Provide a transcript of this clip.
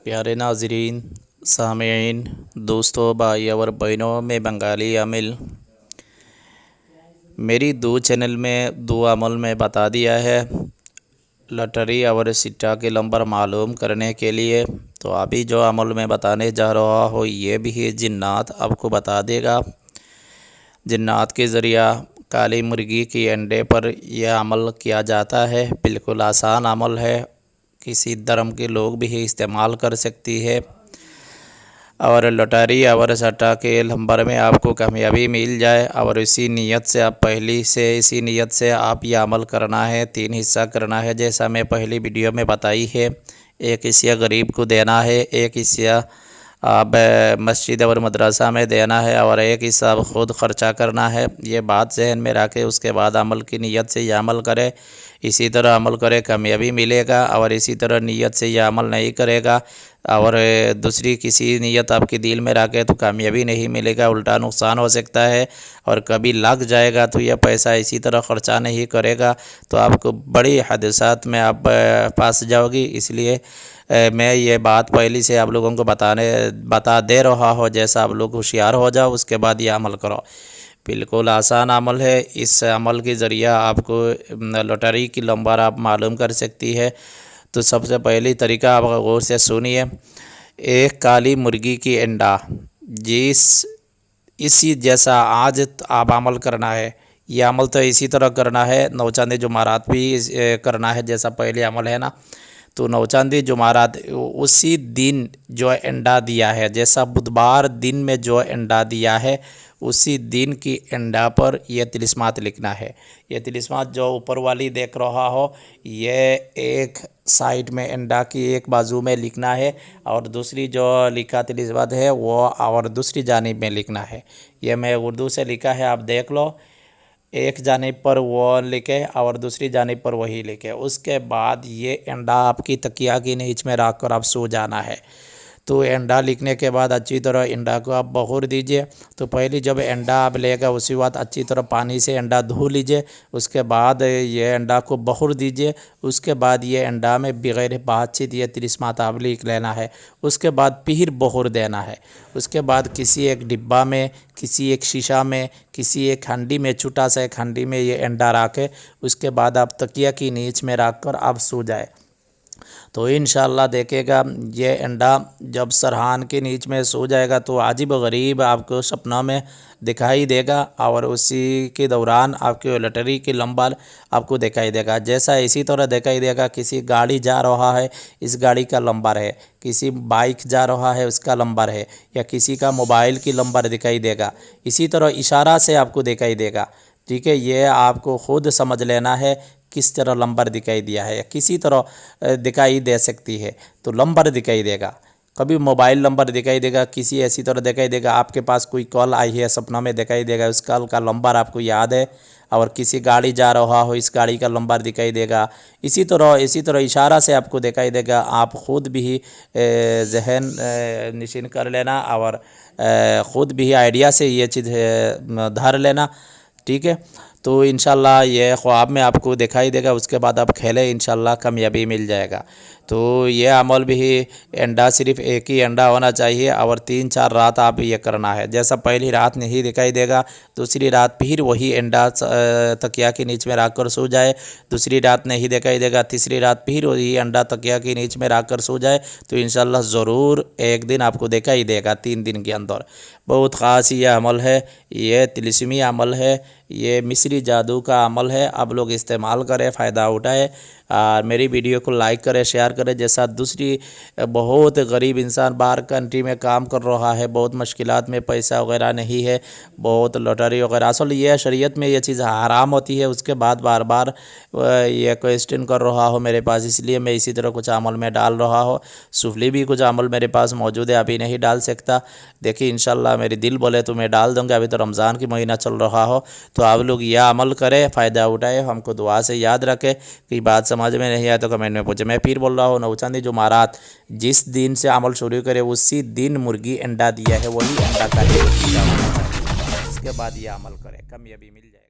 प्यारे नाजरीन, सामीन, दोस्तों, भाई और बहनों में बंगाली अमिल, मेरी दो चैनल में दो अमल में बता दिया है। लॉटरी और सिट्टा के नंबर मालूम करने के लिए तो अभी जो अमल में बताने जा रहा हो ये भी जिन्नात आपको बता देगा। जिन्नात के ज़रिया काली मुर्गी की अंडे पर यह अमल किया जाता है। बिल्कुल आसान अमल है, किसी धर्म के लोग भी इस्तेमाल कर सकती है। और लॉटरी और सट्टा के नंबर में आपको कामयाबी मिल जाए और इसी नीयत से आप इसी नीयत से आप ये अमल करना है। 3 हिस्सा करना है, जैसा मैं पहली वीडियो में बताई है। एक हिस्सा गरीब को देना है, एक हिस्सा आप मस्जिद और मदरसा में देना है और एक हिस्सा आप ख़ुद ख़र्चा करना है। ये बात जहन में रखे, उसके बाद अमल की नीयत से यह अमल करे। इसी तरह अमल करे, कामयाबी मिलेगा। और इसी तरह नीयत से यह अमल नहीं करेगा और दूसरी किसी नीयत आपके दिल में रखे तो कामयाबी नहीं मिलेगा, उल्टा नुकसान हो सकता है। और कभी लग जाएगा तो यह पैसा इसी तरह ख़र्चा नहीं करेगा तो आपको बड़ी हादसात में आप फंस जाओगी। इसलिए मैं ये बात पहले से आप लोगों को बता दे रहा हो, जैसा आप लोग होशियार हो जाओ उसके बाद ये अमल करो। बिल्कुल आसान अमल है। इस अमल के ज़रिया आपको लॉटरी की नंबर आप मालूम कर सकती है। तो सबसे पहली तरीका आप गौर से सुनिए। एक काली मुर्गी की अंडा इसी जैसा आज आप अमल करना है। यह अमल तो इसी तरह करना है, नौचांदी जुमारात भी करना है जैसा पहले अमल है ना। तो नौचांदी जुमारात उसी दिन जो अंडा दिया है, जैसा बुधवार दिन में जो अंडा दिया है उसी दिन की अंडा पर यह तिलिस्मात लिखना है। यह तिलिस्मात जो ऊपर वाली देख रहा हो, यह एक साइड में अंडा की एक बाजू में लिखना है और दूसरी जो लिखा तिलिस्मात है वो और दूसरी जानिब में लिखना है। यह मैं उर्दू से लिखा है, आप देख लो। एक जानिब पर वो लिखे और दूसरी जानिब पर वही लिखे। उसके बाद ये अंडा आपकी तकिया की नीच में रख कर आप सो जाना है। तो अंडा लिखने के बाद अच्छी तरह अंडा को आप बखूर दीजिए। तो पहले जब अंडा आप लेगा उसी वक्त अच्छी तरह पानी से अंडा धो लीजिए। उसके बाद ये अंडा को बखूर दीजिए। उसके बाद ये अंडा में बग़ैर बातचीत ये तिलिस्मात आप लिख लेना है। उसके बाद फिर बखूर देना है। उसके बाद किसी एक डिब्बा में, किसी एक शीशा में, किसी एक हंडी में, छोटा सा एक हंडी में ये अंडा रखे। उसके बाद आप तकिया की नीच में रख कर आप सो जाए। तो इंशाअल्लाह देखेगा ये अंडा जब सरहान के नीच में सो जाएगा तो अजीब गरीब आपको सपना में दिखाई देगा और उसी के दौरान आपके लॉटरी की नंबर आपको दिखाई देगा। जैसा इसी तरह दिखाई देगा, किसी गाड़ी जा रहा है इस गाड़ी का नंबर है, किसी बाइक जा रहा है उसका नंबर है, या किसी का मोबाइल की नंबर दिखाई देगा। इसी तरह इशारा से आपको दिखाई देगा। ठीक है, ये आपको खुद समझ लेना है किस तरह नंबर दिखाई दिया है, या किसी तरह दिखाई दे सकती है। तो नंबर दिखाई देगा, कभी मोबाइल नंबर दिखाई देगा, किसी ऐसी तरह दिखाई देगा। आपके पास कोई कॉल आई है सपना में दिखाई देगा, उस कॉल का नंबर आपको याद है। और किसी गाड़ी जा रहा हो इस गाड़ी का नंबर दिखाई देगा। इसी तरह इशारा से आपको दिखाई देगा। आप ख़ुद भी जहन नशीन कर लेना और ख़ुद भी आइडिया से ये चीज़ धर लेना। ठीक है, तो इंशाल्लाह ये ख्वाब में आपको दिखाई देगा। उसके बाद आप खेलें, इंशाल्लाह कामयाबी मिल जाएगा। तो ये अमल भी अंडा सिर्फ़ एक ही अंडा होना चाहिए और 3-4 रात आप ये करना है। जैसा पहली रात नहीं दिखाई देगा, दूसरी रात फिर वही अंडा तकिया के नीच में रख कर सो जाए। दूसरी रात नहीं दिखाई देगा, तीसरी रात फिर वही अंडा तकिया के नीच में रख कर सो जाए। तो इंशाल्लाह ज़रूर एक दिन आपको दिखाई देगा 3 दिन के अंदर। बहुत ख़ास ये अमल है, ये तिलिस्मी अमल है, ये मिस्री जादू का अमल है। आप लोग इस्तेमाल करें, फ़ायदा उठाएं और मेरी वीडियो को लाइक करें, शेयर करें। जैसा दूसरी बहुत गरीब इंसान बाहर कंट्री में काम कर रहा है, बहुत मुश्किलात में, पैसा वगैरह नहीं है, बहुत लॉटरी वगैरह, असल ये शरीयत में ये चीज़ हराम होती है। उसके बाद बार बार ये क्वेश्चन कर रहा हो मेरे पास, इसलिए मैं इसी तरह कुछ अमल में डाल रहा हो। सुफली भी कुछ अमल मेरे पास मौजूद है, अभी नहीं डाल सकता। देखिए इंशाल्लाह मेरी दिल बोले तो मैं डाल दूँगा। अभी तो रमज़ान की महीना चल रहा हो तो आप लोग यह अमल करें, फ़ायदा उठाए। हमको दुआ से याद रखें। कि बात समझ में नहीं आया तो कमेंट में पूछे। मैं फिर बोल रहा हूँ, नौचांदी जुमारात जिस दिन से अमल शुरू करे उसी दिन मुर्गी अंडा दिया है वही अंडा का है, इसके बाद यह अमल करें, कामयाबी मिल जाएगा।